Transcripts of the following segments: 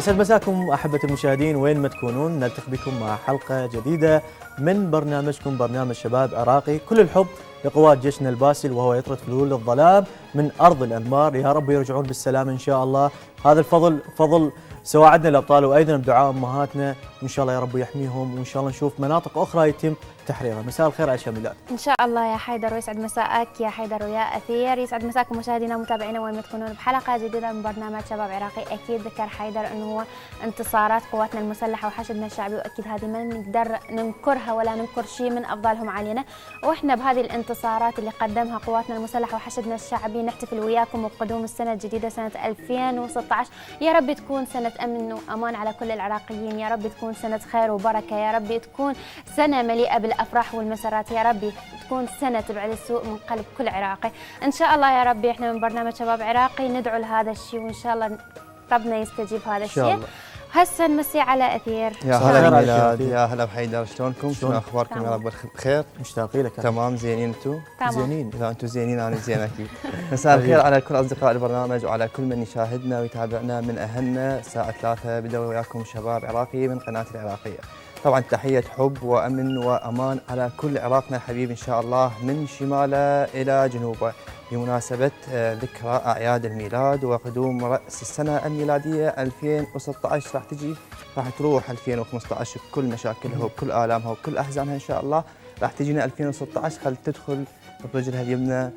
يسعد مساكم أحبة المشاهدين وين ما تكونون، نلتقي بكم مع حلقة جديدة من برنامجكم برنامج شباب عراقي. كل الحب لقوات جيشنا الباسل وهو يطرد فلول الظلام من أرض الأنبار، يا رب يرجعون بالسلام إن شاء الله. هذا الفضل فضل سواعدنا الأبطال وأيضا بدعاء أمهاتنا، وإن شاء الله يا رب يحميهم، وإن شاء الله نشوف مناطق أخرى يتم تحريرها. مساء الخير عائشة ميلاد. ان شاء الله يا حيدر، ويسعد مساءك يا حيدر ويا اثير. يسعد مساكم مشاهدينا ومتابعينا وين ما تكونون بحلقه جديده من برنامج شباب عراقي. اكيد ذكر حيدر انه هو انتصارات قواتنا المسلحه وحشدنا الشعبي، واكيد هذه ما نقدر ننكرها ولا ننكر شيء من افضلهم علينا. واحنا بهذه الانتصارات اللي قدمها قواتنا المسلحه وحشدنا الشعبي نحتفل وياكم بقدوم السنه الجديده سنه 2016. يا رب تكون سنه امن وامان على كل العراقيين، يا رب تكون سنه خير وبركه، يا رب تكون سنه مليئه بالافراح والمسرات، يا رب تكون سنه تبعد السوء من قلب كل عراقي ان شاء الله. يا رب احنا من برنامج شباب عراقي ندعو لهذا الشيء، وان شاء الله ربنا يستجيب هذا الشيء. هسه نمسي على اثير. يا هلا ميلاد، يا هلا بحيدر، شلونكم؟ شنو اخباركم؟ يا رب بخير. مشتاقين لك. تمام، زينين انتم؟ زينين. اذا انتم زينين انا زين اكيد. مساء الخير على كل اصدقاء البرنامج وعلى كل من يشاهدنا ويتابعنا من اهلنا. الساعه 3 بدأ وياكم شباب عراقي من قناه العراقيه. طبعا تحيه حب وامن وامان على كل عراقنا الحبيب ان شاء الله من شماله الى جنوبه، بمناسبة ذكرى أعياد الميلاد وقدوم رأس السنة الميلادية 2016. راح تروح 2015 بكل مشاكلها وبكل آلامها وبكل أحزانها إن شاء الله. راح تجينا 2016 خل تدخل برجلها اليمنى،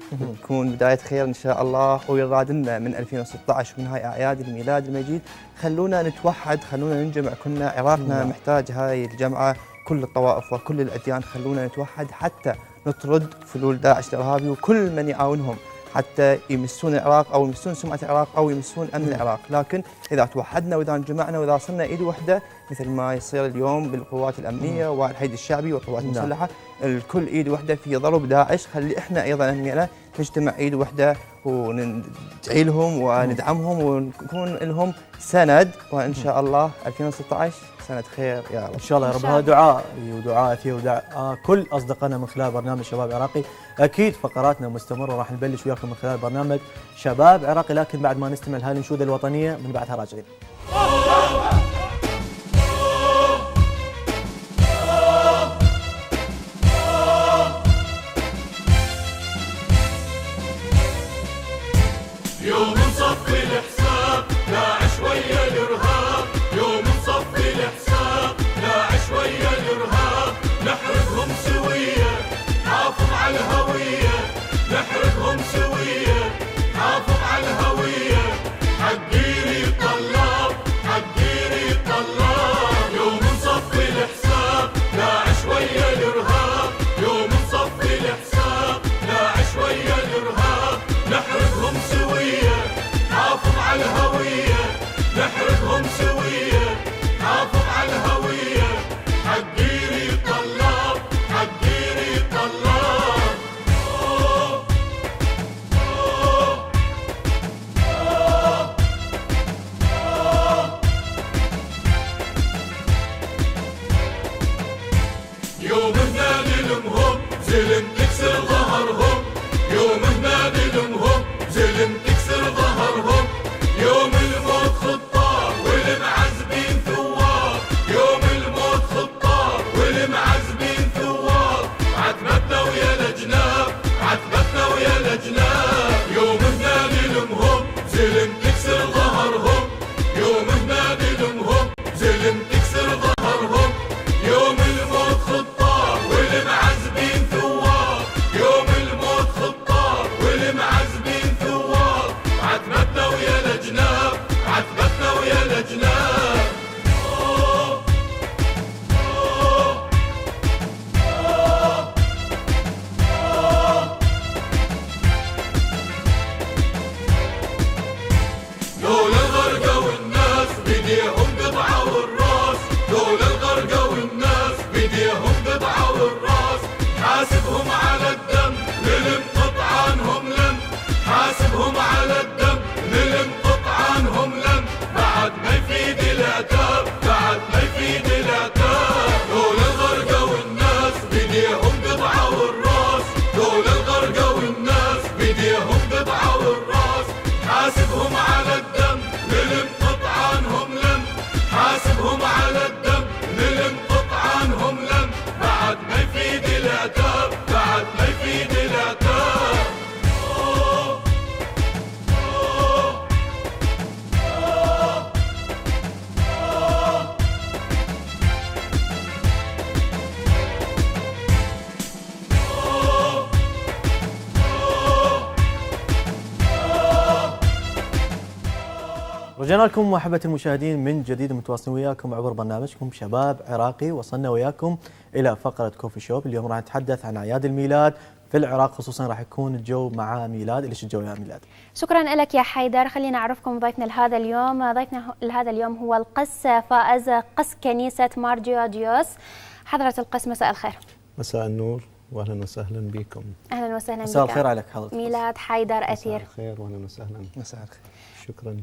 تكون بداية خير إن شاء الله، ويرادنا من 2016 من هاي أعياد الميلاد المجيد. خلونا نتوحد، خلونا ننجمع، كلنا عراقنا محتاج هاي الجمعة، كل الطوائف وكل الأديان. خلونا نتوحد حتى نطرد فلول داعش الارهابي وكل من يعاونهم حتى يمسون العراق او يمسون سمعه العراق او يمسون امن العراق. لكن اذا توحدنا واذا انجمعنا واذا صرنا ايد واحده مثل ما يصير اليوم بالقوات الامنيه والحشد الشعبي والقوات المسلحه، الكل ايد واحده في ضرب داعش. خلي احنا ايضا همينا نجتمع ايد واحده وندعي لهم وندعمهم ونكون لهم سند، وان شاء الله 2016 سنة خير يا رب. إن شاء الله يا رب. هذا دعاء ودعاء أثير ودعاء كل أصدقائنا من خلال برنامج شباب عراقي. أكيد فقراتنا مستمرة، راح نبلش وياكم من خلال برنامج شباب عراقي، لكن بعد ما نستمع لهذه الأنشودة الوطنية من بعدها راجعين. يوم نصفي الحساب داعش ويا الإرهاب، يوم نصفي الحساب داعش ويا الإرهاب، نحرقهم سوية حافظ على الهوية، نحرقهم سوية حافظ على الهوية، حقيني الطلاب حقيني الطلاب. يوم نصفي الحساب داعش ويا الإرهاب، يوم نصفي الحساب داعش ويا الإرهاب، نحرقهم سوية حافظ على الهوية، نحرقهم سوية حافظ على الهوية، حقيني الطلاب حقيني الطلاب. يوم ننادي لهم زلم تكسر ظهرهم، يوم ننادي لهم زلم تكسر ظهرهم، يوم الموت خطار والمعذبين ثوار، يوم الموت خطار والمعذبين ثوار، عتبتنا ويا الأجناب عتبتنا ويا الأجناب. يوم ننادي لهم زلم تكسر ظهرهم، يوم ننادي لهم زلم تكسر ظهرهم، يوم الموت خطار والمعذبين ثوار، يوم الموت خطار والمعذبين ثوار، عتبتنا ويا الأجناب عتبتنا ويا الأجناب. دول الغرقة والناس بديهم قطعة والراس، دول الغرقة والناس بديهم قطعة والراس، حاسبهم على الدم للم قطعانهم لم، حاسبهم على الدم للم قطعانهم لم، بعد ما يفيد العتاب بعد ما يفيد العتاب. دول الغرقة والناس بديهم قطعة والراس، دول الغرقة والناس بديهم قطعة والراس، حاسبهم على الدم للم قطعانهم لم، رجعنا لكم محبة المشاهدين من جديد، متواصلين وياكم عبر برنامجكم شباب عراقي. وصلنا وياكم إلى فقرة كوفي شوب. اليوم راح نتحدث عن أعياد الميلاد في العراق، خصوصا راح يكون الجو مع ميلاد. ليش الجو يا ميلاد؟ شكرا لك يا حيدر. خلينا أعرفكم ضيفنا لهذا اليوم. ضيفنا لهذا اليوم هو القس فائز، قس كنيسة مار جيورجيوس. حضرة القس مساء الخير. مساء النور واهلا وسهلا بكم. اهلا وسهلا بك. مساء الخير عليك حضرتك. ميلاد حيدر أثير. مساء الخير واهلا وسهلا. مساء الخير. شكرا.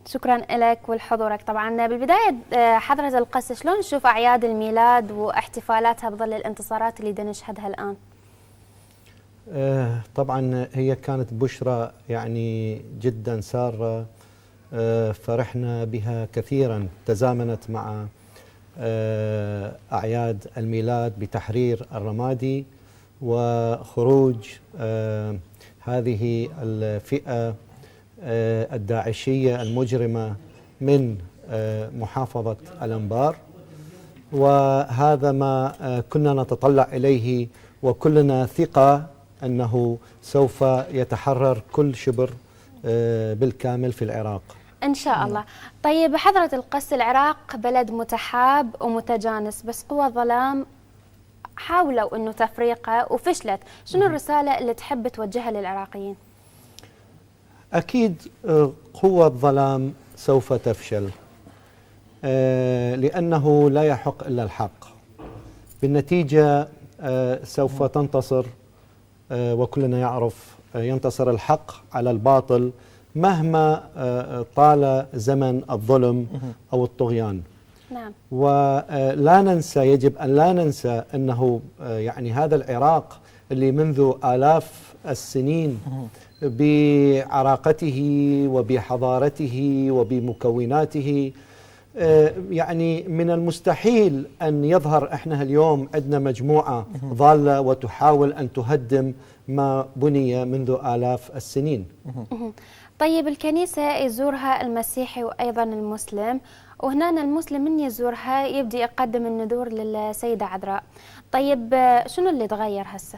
شكرا لك ولحضورك. طبعا بالبداية حضرة القس، شلون نشوف أعياد الميلاد واحتفالاتها بظل الانتصارات اللي نشهدها الآن؟ طبعا هي كانت بشرى يعني جدا سارة، فرحنا بها كثيرا، تزامنت مع أعياد الميلاد بتحرير الرمادي وخروج هذه الفئة الداعشية المجرمة من محافظة الأنبار، وهذا ما كنا نتطلع إليه، وكلنا ثقة أنه سوف يتحرر كل شبر بالكامل في العراق إن شاء الله. طيب حضرة القس، العراق بلد متحاب ومتجانس، بس قوى الظلام حاولوا أنه تفريقه وفشلت. شنو الرسالة اللي تحب توجهها للعراقيين؟ أكيد قوى الظلام سوف تفشل، لأنه لا يحق إلا الحق. بالنتيجة سوف تنتصر، وكلنا يعرف ينتصر الحق على الباطل مهما طال زمن الظلم أو الطغيان. نعم. ولا ننسى، يجب أن لا ننسى أنه يعني هذا العراق اللي منذ آلاف السنين بعراقته وبحضارته وبمكوناته، يعني من المستحيل أن يظهر إحنا اليوم عندنا مجموعة ضالة وتحاول أن تهدم ما بني منذ آلاف السنين. طيب الكنيسة يزورها المسيحي وأيضا المسلم، وهنا المسلم من يزورها يبدأ يقدم النذور للسيدة عذراء. طيب شنو اللي تغير هسه؟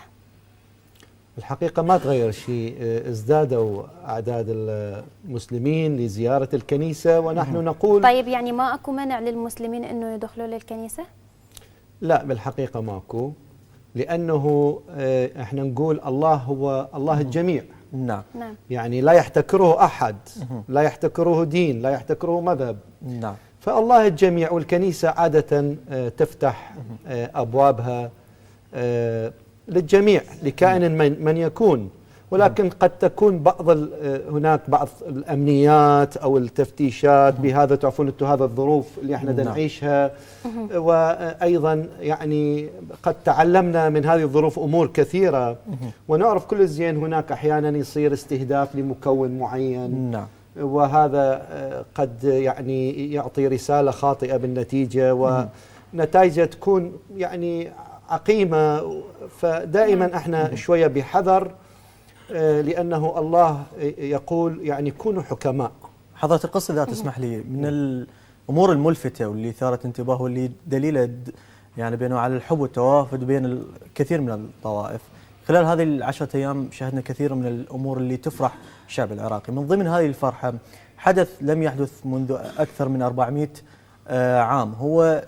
الحقيقة ما تغير شيء، ازدادوا أعداد المسلمين لزيارة الكنيسة، ونحن نقول طيب يعني ما أكو منع للمسلمين أنه يدخلوا للكنيسة؟ لا، بالحقيقة ماكو، لأنه احنا نقول الله هو الله الجميع. نعم. نعم. يعني لا يحتكره أحد، لا يحتكره دين، لا يحتكره مذهب. نعم. فالله الجميع، والكنيسة عادة تفتح أبوابها للجميع لكائن من يكون، ولكن قد تكون هناك بعض الأمنيات أو التفتيشات بهذا، تعرفون أنتم هذا الظروف اللي احنا نعيشها، وأيضا يعني قد تعلمنا من هذه الظروف أمور كثيرة، ونعرف كل زين هناك أحيانا يصير استهداف لمكون معين. نعم. وهذا قد يعني يعطي رسالة خاطئة بالنتيجة، ونتائجها تكون يعني عقيمة. فدائما احنا شوية بحذر، لأنه الله يقول يعني كونوا حكماء. حضرة القس إذا تسمح لي، من الأمور الملفتة واللي ثارت انتباه واللي دليله يعني بأنه على الحب والتوافد بين الكثير من الطوائف، خلال هذه العشرة أيام شاهدنا كثير من الأمور اللي تفرح الشعب العراقي. من ضمن هذه الفرحة حدث لم يحدث منذ أكثر من 400 عام، هو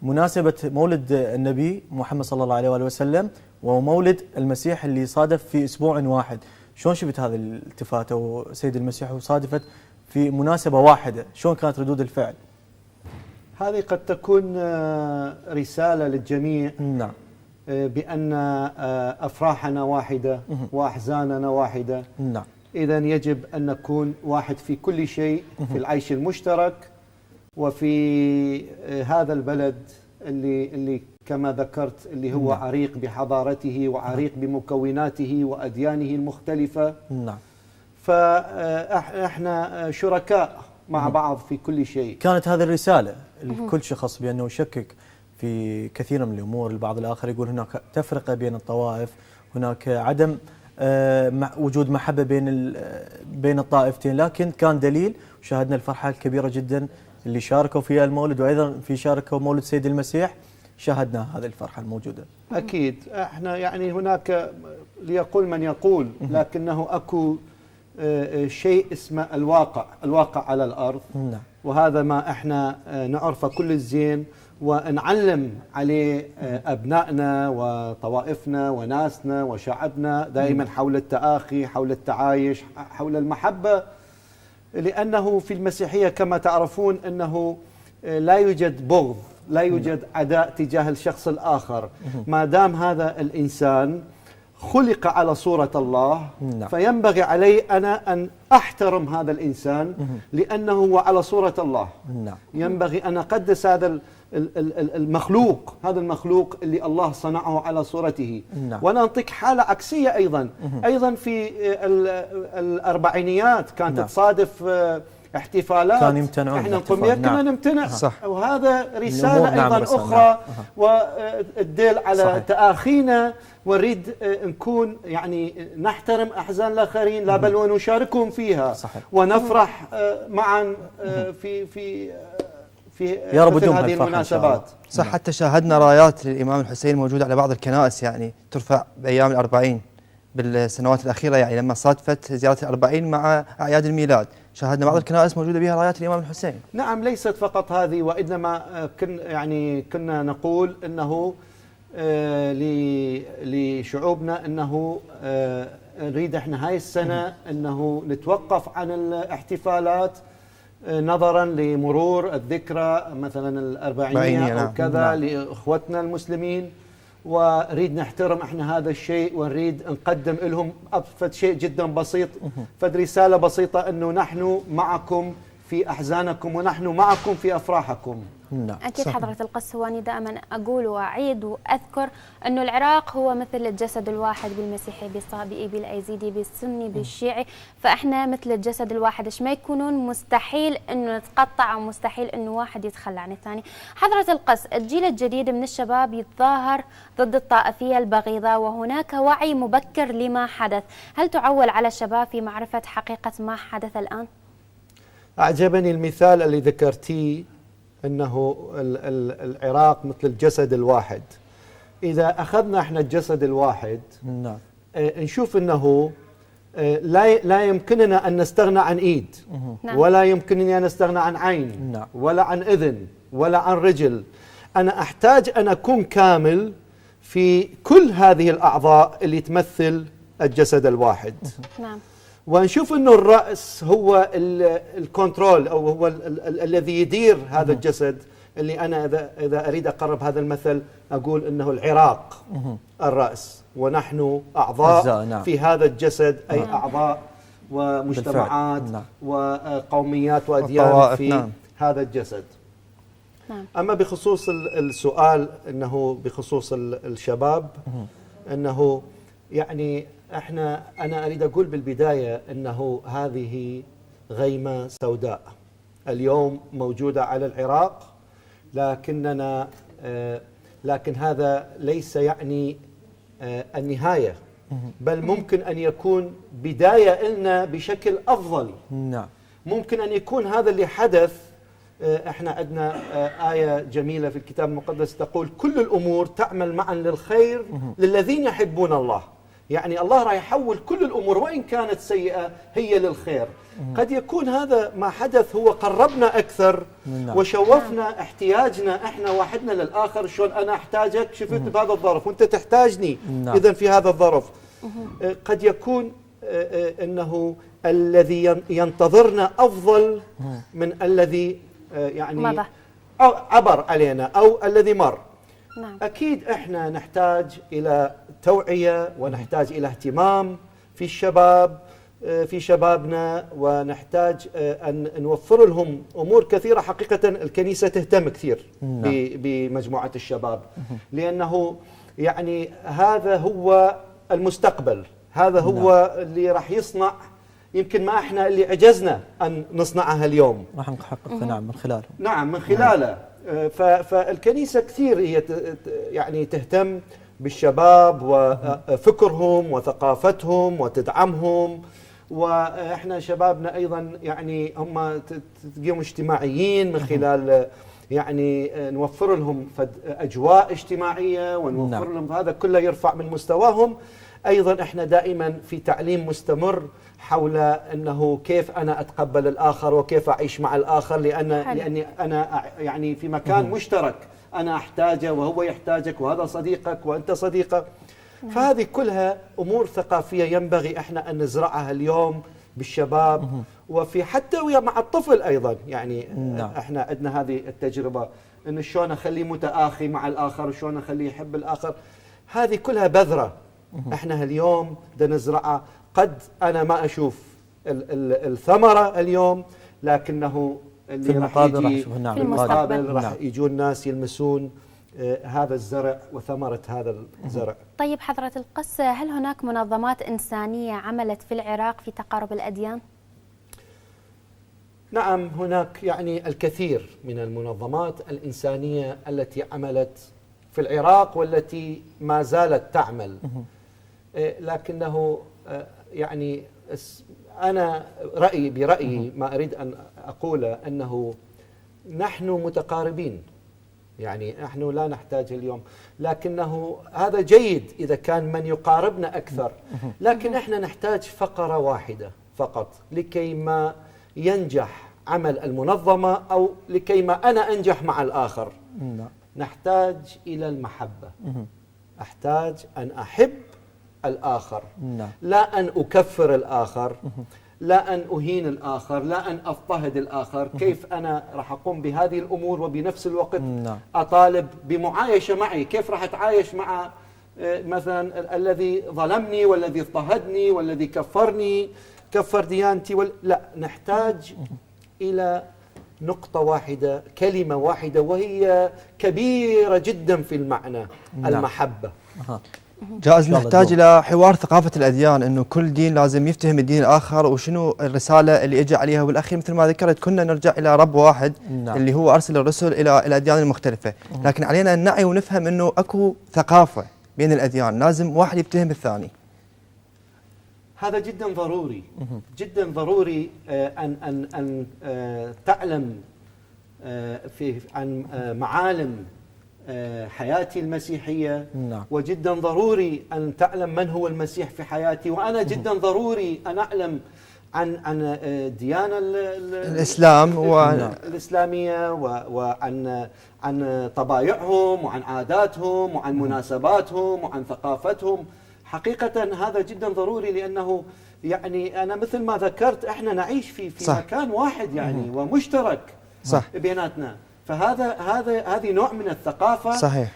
مناسبة مولد النبي محمد صلى الله عليه وآله وسلم ومولد المسيح اللي صادف في أسبوع واحد. شلون شفت هذه الالتفاتة وسيد المسيح وصادفت في مناسبة واحدة؟ شلون كانت ردود الفعل؟ هذه قد تكون رسالة للجميع. نعم. بأن أفراحنا واحدة وأحزاننا واحدة. نعم. إذن يجب أن نكون واحد في كل شيء، في العيش المشترك، وفي هذا البلد اللي كما ذكرت اللي هو عريق بحضارته وعريق بمكوناته وأديانه المختلفة. نعم. فإحنا شركاء مع بعض في كل شيء. كانت هذه الرسالة لكل شخص بأنه يشكك في كثير من الأمور. البعض الآخر يقول هناك تفرقة بين الطوائف، هناك عدم وجود محبة بين الطائفتين، لكن كان دليل وشاهدنا الفرحة الكبيرة جدا اللي شاركوا فيها المولد، وأيضا في شاركوا مولد سيد المسيح، شاهدنا هذه الفرحة الموجودة. أكيد احنا يعني هناك ليقول من يقول، لكنه أكو شيء اسمه الواقع على الأرض. نعم. وهذا ما احنا نعرفه كل الزين ونعلم عليه أبنائنا وطوائفنا وناسنا وشعبنا دائما حول التآخي، حول التعايش، حول المحبة، لأنه في المسيحية كما تعرفون أنه لا يوجد بغض، لا يوجد عداء تجاه الشخص الآخر ما دام هذا الإنسان خلق على صورة الله. فينبغي علي أنا أن أحترم هذا الإنسان لأنه هو على صورة الله. ينبغي أن أقدس هذا المخلوق، هذا المخلوق اللي الله صنعه على صورته. وأنا أنطيك حالة عكسية أيضا في الأربعينيات كانت تصادف احتفالات كان يمتنعون، احنا نقوم كنا نمتنع. صح. وهذا رسالة أيضا أخرى والدل على صحيح. تآخينا، ونريد نكون يعني نحترم أحزان الآخرين، لا بل ونشاركهم فيها. صحيح. ونفرح معا في يا رب مثل دوم هذه هالفرحة المناسبات. صح. حتى شاهدنا رايات للإمام الحسين موجودة على بعض الكنائس، يعني ترفع بأيام الأربعين بالسنوات الأخيرة، يعني لما صادفت زيارة الأربعين مع أعياد الميلاد شاهدنا بعض الكنائس موجودة بها رايات الإمام الحسين. نعم، ليست فقط هذه، وإنما كنا نقول أنه لشعوبنا أنه نريد احنا هاي السنة أنه نتوقف عن الاحتفالات نظرا لمرور الذكرى مثلا الأربعينية أو كذا لإخوتنا المسلمين، ونريد نحترم احنا هذا الشيء، ونريد نقدم لهم أبسط شيء جدا بسيط، فد رسالة بسيطة أنه نحن معكم في أحزانكم ونحن معكم في أفراحكم. أكيد حضرة القس، هو أنا دائما أقول وأعيد وأذكر أنه العراق هو مثل الجسد الواحد بالمسيحي بالصابئي بالأيزيدي بالسني بالشيعي، فإحنا مثل الجسد الواحد، إيش ما يكونون مستحيل أنه نتقطع أو مستحيل أنه واحد يتخلى عن الثاني. حضرة القس، الجيل الجديد من الشباب يتظاهر ضد الطائفية البغيضة وهناك وعي مبكر لما حدث، هل تعول على الشباب في معرفة حقيقة ما حدث الآن؟ أعجبني المثال اللي ذكرتيه أنه العراق مثل الجسد الواحد. إذا أخذنا إحنا الجسد الواحد نشوف أنه لا يمكننا أن نستغنى عن إيد، ولا يمكنني أن أستغنى عن عين، ولا عن إذن، ولا عن رجل. أنا أحتاج أن أكون كامل في كل هذه الأعضاء اللي تمثل الجسد الواحد. ونشوف أنه الرأس هو الكنترول أو هو الذي يدير هذا الجسد، اللي أنا إذا أريد أقرب هذا المثل أقول أنه العراق الرأس، ونحن أعضاء في هذا الجسد، أي أعضاء ومجتمعات وقوميات وأديان في هذا الجسد. أما بخصوص السؤال أنه بخصوص الشباب، أنه يعني أنا أريد أقول بالبداية أنه هذه غيمة سوداء اليوم موجودة على العراق، لكن هذا ليس يعني النهاية، بل ممكن أن يكون بداية لنا بشكل أفضل. ممكن أن يكون هذا اللي حدث. احنا عندنا آية جميلة في الكتاب المقدس تقول كل الأمور تعمل معا للخير للذين يحبون الله. يعني الله راح يحول كل الأمور وإن كانت سيئة هي للخير. قد يكون هذا ما حدث هو قربنا أكثر وشوفنا احتياجنا احنا واحدنا للآخر. شلون أنا أحتاجك شفتني بهذا الظرف وأنت تحتاجني إذن في هذا الظرف. قد يكون أنه الذي ينتظرنا أفضل من الذي يعني عبر علينا أو الذي مر. أكيد إحنا نحتاج إلى توعية ونحتاج إلى اهتمام في الشباب في شبابنا، ونحتاج أن نوفر لهم أمور كثيرة. حقيقة الكنيسة تهتم كثير بمجموعة الشباب، لأنه يعني هذا هو المستقبل، هذا هو اللي راح يصنع يمكن ما احنا اللي عجزنا أن نصنعها اليوم راح نحقق من خلاله. نعم من خلاله. فالكنيسة كثير هي يعني تهتم بالشباب وفكرهم وثقافتهم وتدعمهم. واحنا شبابنا ايضا يعني هم تلقيهم اجتماعيين من خلال يعني نوفر لهم أجواء اجتماعية ونوفر لهم هذا كله يرفع من مستواهم. أيضا إحنا دائما في تعليم مستمر حول أنه كيف أنا أتقبل الآخر وكيف أعيش مع الآخر، لأني أنا يعني في مكان مشترك، أنا أحتاجه وهو يحتاجك، وهذا صديقك وأنت صديقه. فهذه كلها أمور ثقافية ينبغي إحنا أن نزرعها اليوم بالشباب، وفي حتى ويا مع الطفل أيضا. يعني إحنا عندنا هذه التجربة أن شلون أخليه متآخي مع الآخر وشلون أخليه يحب الآخر. هذه كلها بذرة إحنا اليوم بدنا نزرعها. قد أنا ما أشوف الثمرة اليوم، لكنه في المقابل في المستقبل راح يجون الناس يلمسون هذا الزرع وثمرة هذا الزرع. طيب حضرة القس، هل هناك منظمات إنسانية عملت في العراق في تقارب الأديان؟ نعم، هناك يعني الكثير من المنظمات الإنسانية التي عملت في العراق والتي ما زالت تعمل، لكنه يعني أنا برأيي ما أريد أن أقوله أنه نحن متقاربين، يعني نحن لا نحتاج اليوم، لكنه هذا جيد إذا كان من يقاربنا أكثر، لكن احنا نحتاج فقرة واحدة فقط لكي ما ينجح عمل المنظمة أو لكي ما أنا أنجح مع الآخر. نحتاج إلى المحبة، أحتاج أن أحب الآخر، لا أن أكفر الآخر، لا أن أهين الآخر، لا أن أضطهد الآخر. كيف أنا راح أقوم بهذه الأمور وبنفس الوقت أطالب بمعايشة معي؟ كيف راح أتعايش مع مثلا الذي ظلمني والذي اضطهدني والذي كفرني، كفر ديانتي لا، نحتاج إلى نقطة واحدة، كلمة واحدة، وهي كبيرة جدا في المعنى، المحبة. جائز نحتاج إلى حوار ثقافة الأديان، أنه كل دين لازم يفتهم الدين الآخر وشنو الرسالة اللي إجى عليها. والأخير مثل ما ذكرت كنا نرجع إلى رب واحد اللي هو أرسل الرسل إلى الأديان المختلفة، لكن علينا أن نعي ونفهم أنه أكو ثقافة بين الأديان، لازم واحد يفتهم الثاني. هذا جدا ضروري، جدا ضروري أن تعلم عن معالم حياتي المسيحية، وجدا ضروري أن تعلم من هو المسيح في حياتي، وأنا جدا ضروري أن أعلم عن الديانة الإسلام الإسلامية، وعن طبايعهم وعن عاداتهم وعن مناسباتهم وعن ثقافتهم. حقيقة هذا جدا ضروري، لأنه يعني أنا مثل ما ذكرت احنا نعيش في مكان واحد يعني ومشترك بيناتنا، هذه نوع من الثقافة. صحيح.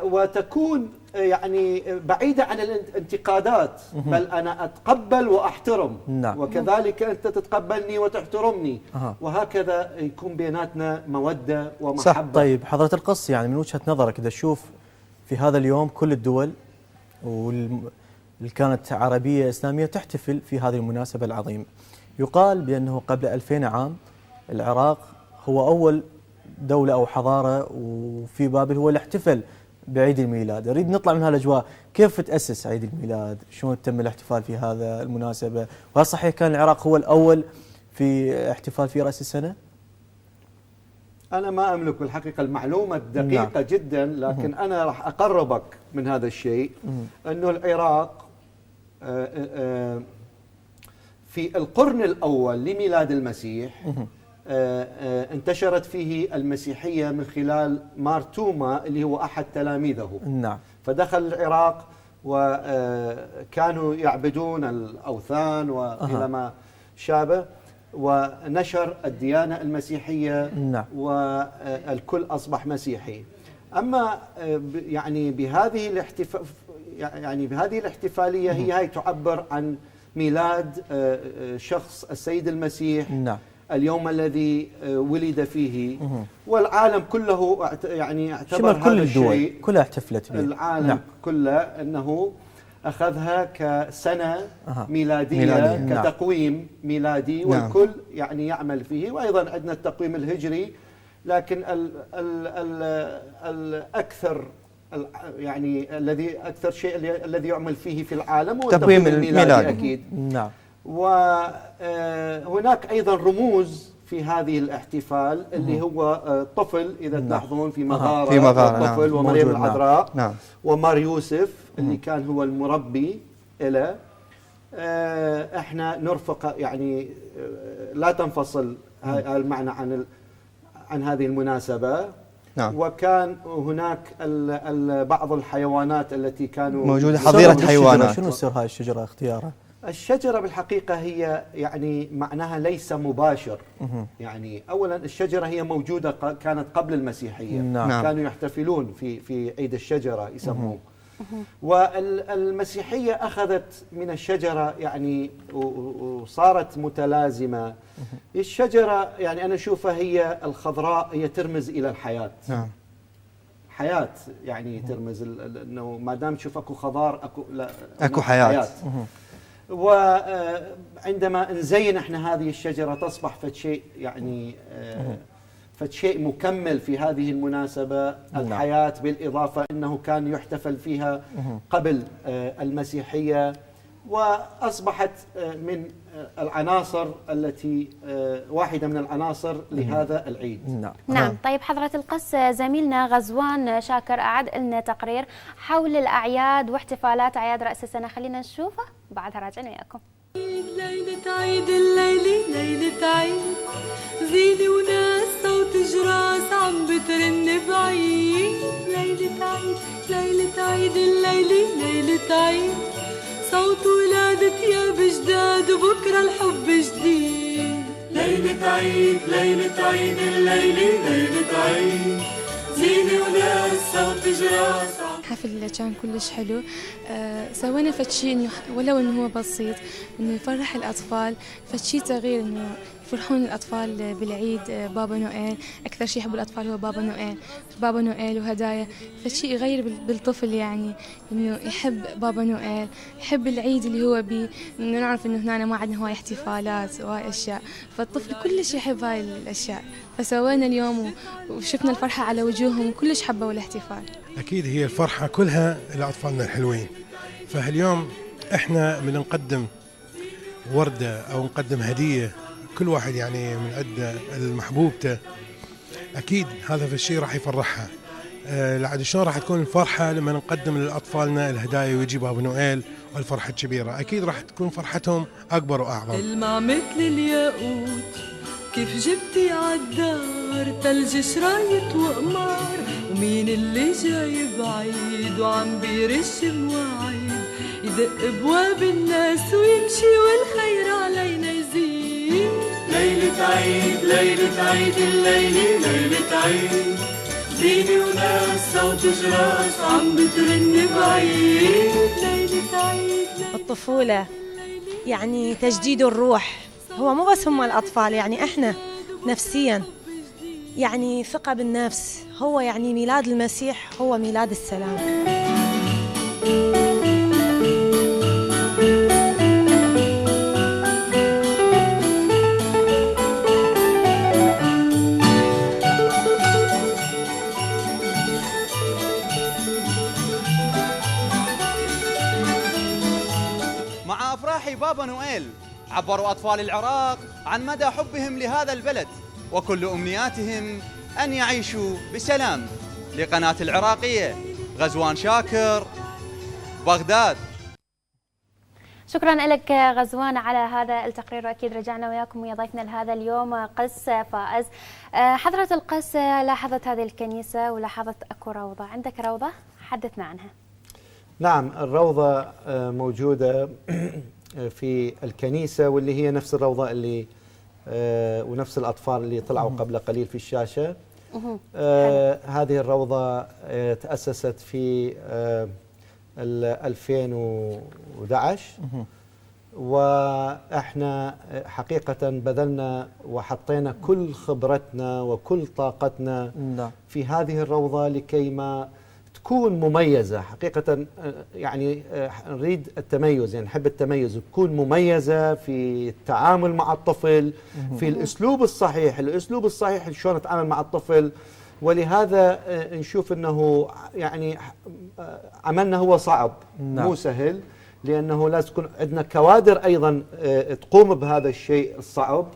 وتكون يعني بعيدة عن الانتقادات، بل أنا أتقبل وأحترم، وكذلك أنت تتقبلني وتحترمني، وهكذا يكون بيناتنا مودة ومحبة. طيب حضرة القس، يعني من وجهة نظرك إذا تشوف في هذا اليوم كل الدول واللي كانت عربية إسلامية تحتفل في هذه المناسبة العظيمة، يقال بأنه قبل 2000 عام العراق هو أول دولة أو حضارة وفي بابل هو اللي احتفل بعيد الميلاد. أريد نطلع من هالأجواء، كيف تأسس عيد الميلاد؟ شلون تم الاحتفال في هذا المناسبة؟ وهل صحيح كان العراق هو الأول في احتفال في رأس السنة؟ أنا ما أملك بالحقيقة المعلومة الدقيقة جدا، لكن أنا راح أقربك من هذا الشيء، أنه العراق في القرن الأول لميلاد المسيح انتشرت فيه المسيحية من خلال مارتوما اللي هو أحد تلاميذه. فدخل العراق وكانوا يعبدون الأوثان وإلى ما شابه، ونشر الديانة المسيحية، والكل أصبح مسيحي. أما يعني بهذه الاحتفالية هي تعبر عن ميلاد شخص السيد المسيح، اليوم الذي ولد فيه، والعالم كله يعني اعتبر هذا الشيء، كلها احتفلت به العالم كله أنه أخذها كسنة ميلادية كتقويم ميلادي، والكل يعني يعمل فيه. وأيضا عندنا التقويم الهجري، لكن الأكثر يعني أكثر شيء الذي يعمل فيه في العالم هو التقويم الميلادي أكيد. وهناك أيضا رموز في هذه الاحتفال اللي هو طفل إذا تلاحظون في مغارة، في مغارة، طفل ومريم موجود، العذراء نعم. ومار يوسف اللي كان هو المربي له. احنا نرفق يعني لا تنفصل المعنى عن هذه المناسبة. نعم. وكان هناك بعض الحيوانات التي كانوا موجودة حظيرة حيوانات. شنو سر هاي الشجرة اختيارها؟ الشجرة بالحقيقة هي يعني معناها ليس مباشر. يعني أولا الشجرة هي موجودة كانت قبل المسيحية. نعم. كانوا يحتفلون في عيد الشجرة يسموه. والمسيحية أخذت من الشجرة يعني وصارت متلازمة. الشجرة يعني أنا أشوفها هي الخضراء هي ترمز إلى الحياة. نعم. حياة يعني ترمز أنه ما دام تشوف أكو خضار أكو حياة. وعندما نزين احنا هذه الشجرة تصبح فد شيء يعني فد شيء مكمل في هذه المناسبة. الحياة بالإضافة أنه كان يحتفل فيها قبل المسيحية، وأصبحت من العناصر التي واحدة من العناصر لهذا العيد. نعم. طيب حضرة القس، زميلنا غزوان شاكر أعد لنا تقرير حول الأعياد واحتفالات أعياد رأس السنة، خلينا نشوفه بعدها راجعين وياكم. ليلة عيد الليلة ليلة عيد، زينة وناس صوت جراس عم بترن بعيد. ليلة عيد ليلة عيد الليلة ليلة عيد، صوت ولادة يا بجداد وبكرة الحب جديد. ليلة عيد ليلة عيد الليلة ليلة عيد، زينة وناس صوت جراس. الحفل كان كلش حلو. سوينا فشي انه ولو انه هو بسيط انه يفرح الاطفال، فشي صغير انه يفرحون الاطفال بالعيد. بابا نوئيل اكثر شيء يحبوا الاطفال هو بابا نوئيل وهدايا، فشي يغير بالطفل يعني انه يحب بابا نوئيل، يحب العيد اللي هو بيه. انه نعرف انه هنا ما عندنا هواي احتفالات وهاي اشياء، فالطفل كلش يحب هاي الاشياء. فسوينا اليوم وشفنا الفرحه على وجوههم وكلش حبوا الاحتفال. أكيد هي الفرحة كلها لأطفالنا الحلوين. فهاليوم إحنا من نقدم وردة أو نقدم هدية كل واحد يعني من عند المحبوبته، أكيد هذا في الشيء راح يفرحها. لعد شلون راح تكون الفرحة لما نقدم لأطفالنا الهدايا ويجي بابا نوئيل والفرحة الكبيرة، أكيد راح تكون فرحتهم أكبر وأعظم. المع مثل الياقوت كيف جبتي عالدار، تلج شرايط وقمار، ومين اللي جاي بعيد وعم بيرش مواعيد، يدق بواب الناس ويمشي والخير علينا يزيد. ليلة عيد ليلة عيد الليلة ليلة عيد، زينة وناس صوت جراس عم بترن بعيد. ليلة عيد الطفولة يعني تجديد الروح، هو مو بس هم الأطفال، يعني إحنا نفسياً يعني ثقة بالنفس. هو يعني ميلاد المسيح هو ميلاد السلام. مع أفراح بابا نوئيل عبروا أطفال العراق عن مدى حبهم لهذا البلد وكل أمنياتهم أن يعيشوا بسلام. لقناة العراقية، غزوان شاكر، بغداد. شكرا لك غزوان على هذا التقرير، واكيد رجعنا وياكم ويا ضيفنا لهذا اليوم قس فائز. حضرة القس، لاحظت هذه الكنيسة ولاحظت اكو روضة، عندك روضة حدثنا عنها. نعم، الروضة موجودة في الكنيسة، واللي هي نفس الروضة اللي ونفس الأطفال اللي طلعوا قبل قليل في الشاشة. هذه الروضة تأسست في 2011 وإحنا حقيقة بذلنا وحطينا كل خبرتنا وكل طاقتنا في هذه الروضة لكي ما تكون مميزة. حقيقة يعني نريد التميز، يعني نحب التميز، تكون مميزة في التعامل مع الطفل، في الأسلوب الصحيح. الأسلوب الصحيح شلون نتعامل مع الطفل، ولهذا نشوف أنه يعني عملنا هو صعب مو سهل، لأنه لازم تكون عندنا كوادر أيضا تقوم بهذا الشيء الصعب،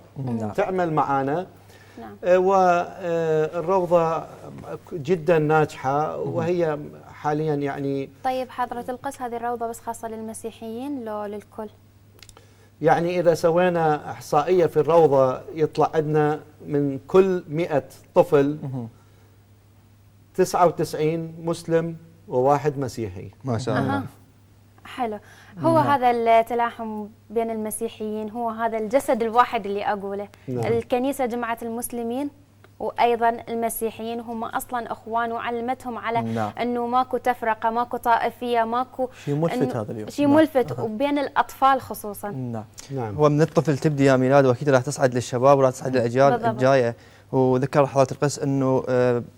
تعمل معنا. والروضة جدا ناجحة وهي حاليا يعني. طيب حضرة القس، هذه الروضة بس خاصة للمسيحيين لو للكل؟ يعني إذا سوينا إحصائية في الروضة يطلع عندنا من كل 100 طفل 99 مسلم وواحد مسيحي. ما شاء الله. حلو. هو هذا التلاحم بين المسيحيين، هو هذا الجسد الواحد اللي أقوله. الكنيسة جمعت المسلمين وأيضا المسيحيين، هم أصلا أخوان، وعلمتهم على أنه ماكو تفرقة، ماكو طائفية، ماكو شيء ملفت هذا اليوم، شيء ملفت وبين الأطفال خصوصا. نعم. هو من الطفل تبدي يا ميلاد، واكيد راح تصعد للشباب وراح تصعد للاجيال الجايه. وذكر حضرة القس انه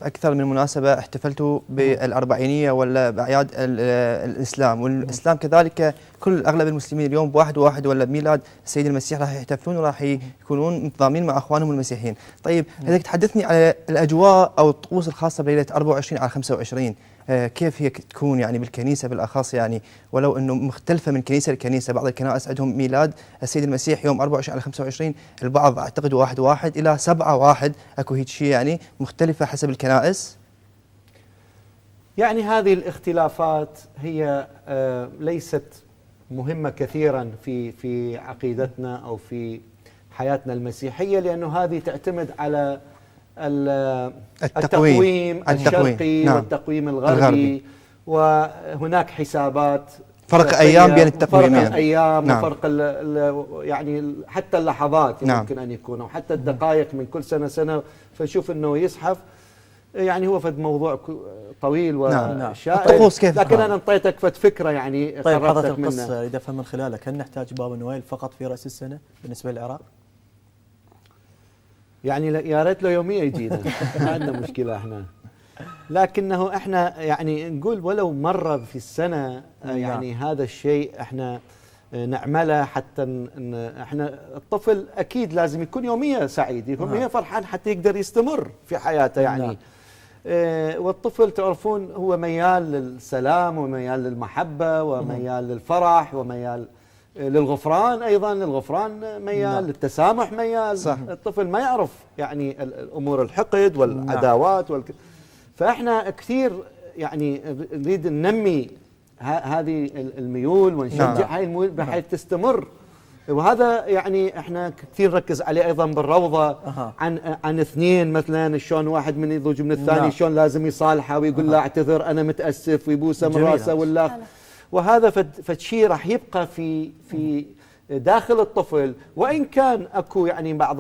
اكثر من مناسبه احتفلتوا بالاربعينيه ولا باعياد الاسلام، والاسلام كذلك كل اغلب المسلمين اليوم بواحد ولا بميلاد السيد المسيح راح يحتفلون وراح يكونون متضامنين مع اخوانهم المسيحيين. طيب بدك تحدثني على الاجواء او الطقوس الخاصه بليله 24 على 25، كيف هي تكون يعني بالكنيسه بالاخص، يعني ولو انه مختلفه من كنيسه لكنيسه. بعض الكنائس عندهم ميلاد السيد المسيح يوم 24 على 25، البعض اعتقد 1 الى 7/1، اكو هيك شيء يعني مختلفه حسب الكنائس. يعني هذه الاختلافات هي ليست مهمه كثيرا في عقيدتنا او في حياتنا المسيحيه، لانه هذه تعتمد على التقويم الشرقي والتقويم الغربي، وهناك حسابات فرق ايام بين التقويمين، فرق الايام وفرق يعني حتى اللحظات يمكن ان يكون، وحتى الدقائق من كل سنه فنشوف انه يزحف. يعني هو فد موضوع طويل وشائك، لكن انا انطيتك فد فكره يعني. طيب حضرة القس، اريد افهم من خلالك، هل نحتاج بابا نويل فقط في راس السنه بالنسبه للعراق؟ يعني يا ريت له يوميا يجينا، ما عندنا مشكله احنا، لكنه احنا يعني نقول ولو مره في السنه يعني هذا الشيء احنا نعمله، حتى ان احنا الطفل اكيد لازم يكون يوميا سعيد، يوميا فرحان حتى يقدر يستمر في حياته يعني. والطفل تعرفون هو ميال للسلام وميال للمحبه وميال للفرح وميال للغفران، ايضا للغفران ميال، للتسامح ميال. صح. الطفل ما يعرف يعني الامور الحقد والعداوات فاحنا كثير يعني نريد ننمي هذه الميول ونشجع هاي الميول بحيث تستمر. وهذا يعني احنا كثير نركز عليه ايضا بالروضه، عن اثنين مثلا شلون واحد من يضوج من الثاني شلون لازم يصالحه ويقول له اعتذر انا متاسف ويبوسه من راسه ولا. وهذا فد شيء راح يبقى في داخل الطفل، وان كان اكو يعني بعض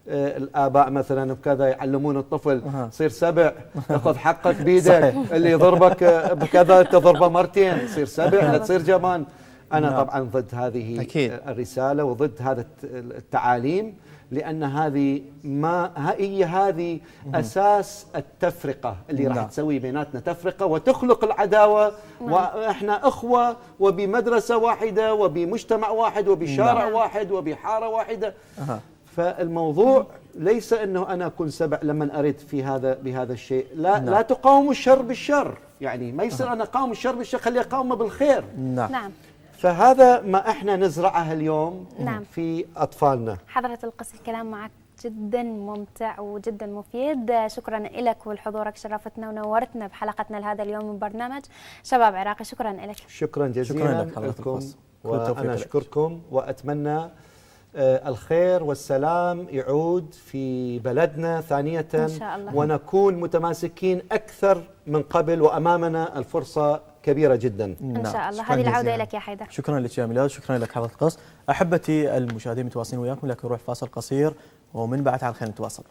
الآباء مثلا بكذا يعلمون الطفل صير سبع تاخذ حقك بيدك، اللي يضربك بكذا تضربه مرتين، تصير سبع لا تصير جبان. أنا طبعا ضد هذه الرسالة وضد هذا التعاليم، لأن هذه هذه أساس التفرقة اللي راح تسوي بيناتنا تفرقة وتخلق العداوة. وإحنا أخوة وبمدرسة واحدة وبمجتمع واحد وبشارع واحد وبحارة واحدة. فالموضوع ليس انه انا اكون سبع لما اريد بهذا الشيء، لا تقاوموا الشر بالشر، يعني ما يصير انا اقاوم الشر بالشر، خلي اقاومه بالخير. نعم. فهذا ما احنا نزرعه اليوم في اطفالنا. حضرة القس، الكلام معك جدا ممتع وجدا مفيد، شكرا لك ولحضورك، شرفتنا ونورتنا بحلقتنا لهذا اليوم من برنامج شباب عراقي. شكرا لك. شكرا جزيلا لكم، وانا اشكركم واتمنى الخير والسلام يعود في بلدنا ثانية إن شاء الله، ونكون متماسكين أكثر من قبل، وأمامنا الفرصة كبيرة جدا إن شاء الله. هذه العودة لك يا حيدر. شكرا لك يا ميلاد، شكرا لك حضرة القس. أحبتي المشاهدين متواصلين وياكم، لكن نروح فاصل قصير ومن بعد على خير نتواصل.